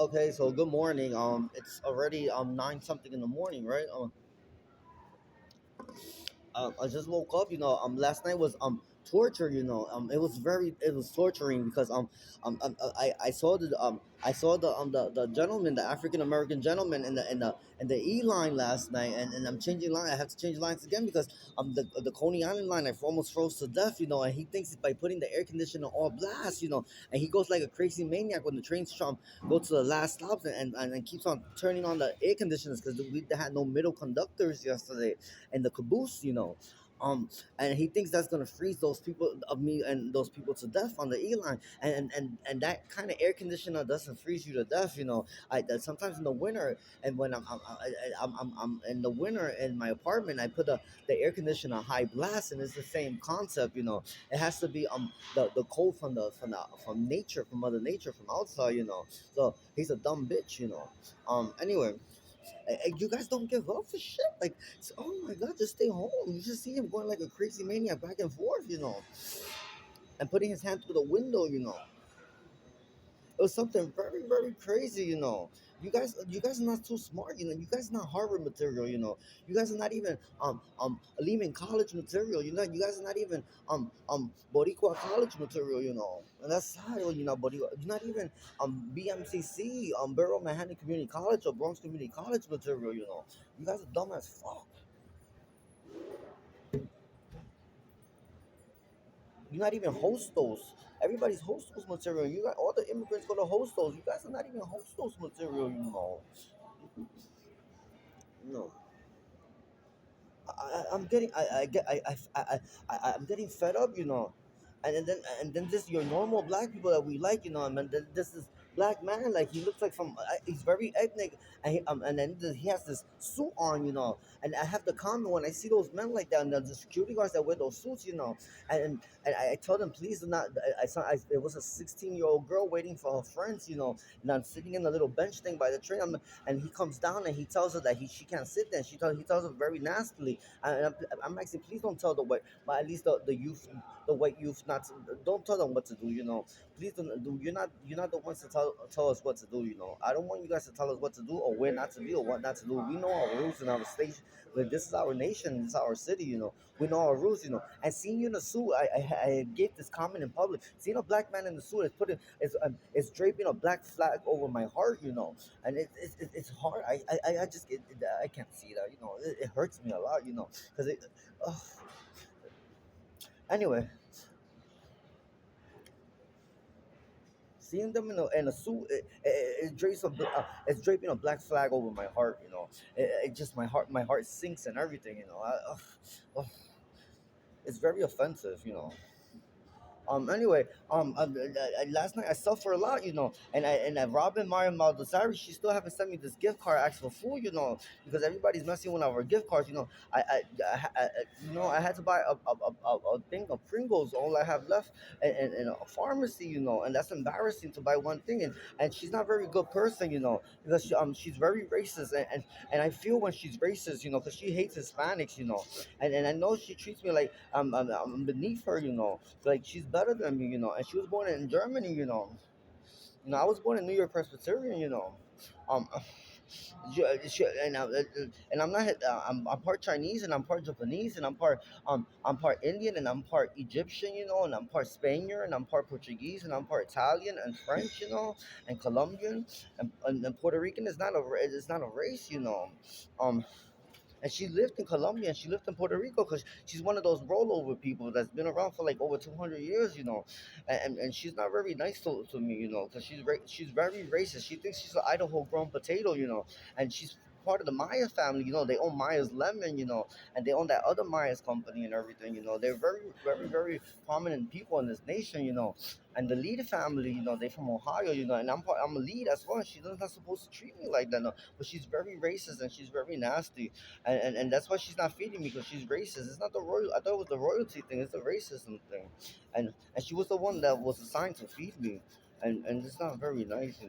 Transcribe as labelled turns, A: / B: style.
A: Okay, so good morning. It's already 9 something in the morning, right? I just woke up. Last night was torture. It was torturing because I saw the gentleman, the African American gentleman in the E line last night, and I'm changing line. I have to change lines again because the Coney Island line I almost froze to death. And he thinks by putting the air conditioner all blast. And he goes like a crazy maniac when the trains go to the last stops and keeps on turning on the air conditioners because we had no middle conductors yesterday and the caboose, um, and he thinks that's gonna freeze those people of me and those people to death on the E line, and that kind of air conditioner doesn't freeze you to death, that sometimes in the winter, and when I'm in the winter in my apartment, I put the air conditioner on high blast, and it's the same concept, It has to be the cold from nature, from Mother Nature, from outside, So he's a dumb bitch, Anyway, you guys don't give up for shit. Like, oh my god, just stay home. You just see him going like a crazy maniac back and forth, and putting his hand through the window, It was something very, very crazy, You guys are not too smart, You guys are not Harvard material, You guys are not even Lehman College material, You guys are not even Boricua College material, And that's sad, you're not Boricua. You're not even BMCC, Borough Manhattan Community College or Bronx Community College material, You guys are dumb as fuck. You're not even hostos. Everybody's hostos material. You got all the immigrants go to hostos. You guys are not even hostos material, No. I'm getting I get I'm getting fed up, and then this your normal black people that we like, and then this is black man, like he looks like he's very ethnic, and then he has this suit on, and I have the comment when I see those men like that, and the security guards that wear those suits, and I told them please do not. It was a 16-year-old girl waiting for her friends, and I'm sitting in the little bench thing by the train, and he comes down and he tells her that she can't sit there. He tells her very nastily, and I'm actually, please don't tell the white, but at least the youth, the white youth, not to, don't tell them what to do. Please don't do. You're not the ones to tell us what to do. I don't want you guys to tell us what to do or where not to be or what not to do. We know our rules in our state. But this is our nation. This is our city. We know our rules. And seeing you in a suit, I gave this comment in public. Seeing a black man in the suit is draping a black flag over my heart. And it's hard. I just I can't see that. It hurts me a lot. Because ugh. Anyway, seeing them in a suit, it's draping a black flag over my heart. It just my heart sinks and everything. Ugh, it's very offensive. Anyway, last night I suffered a lot, and Robin Mario Baldassarre, she still haven't sent me this gift card actual food, because everybody's messing with our gift cards, I had to buy a thing of Pringles, all I have left, in a pharmacy, and that's embarrassing to buy one thing, and she's not a very good person, because she's very racist, and I feel when she's racist, because she hates Hispanics, and I know she treats me like I'm beneath her, like she's better than me, and she was born in Germany, I was born in New York Presbyterian, um, and I'm not, I'm part Chinese and I'm part Japanese and I'm part Indian and I'm part Egyptian, and I'm part Spaniard and I'm part Portuguese and I'm part Italian and French, and Colombian and Puerto Rican is not a race, um and she lived in Colombia and she lived in Puerto Rico because she's one of those rollover people that's been around for like over 200 years, and she's not very nice to me, because she's very racist. She thinks she's an Idaho grown potato, and she's part of the Maya family, they own Maya's Lemon, and they own that other Maya's company and everything, they're very, very, very prominent people in this nation, and the Lead family, they from Ohio, and I'm a Lead as well. She's not supposed to treat me like that, no. But she's very racist and she's very nasty, and that's why she's not feeding me because she's racist. It's not the royal. I thought it was the royalty thing. It's the racism thing, and she was the one that was assigned to feed me, and it's not very nice.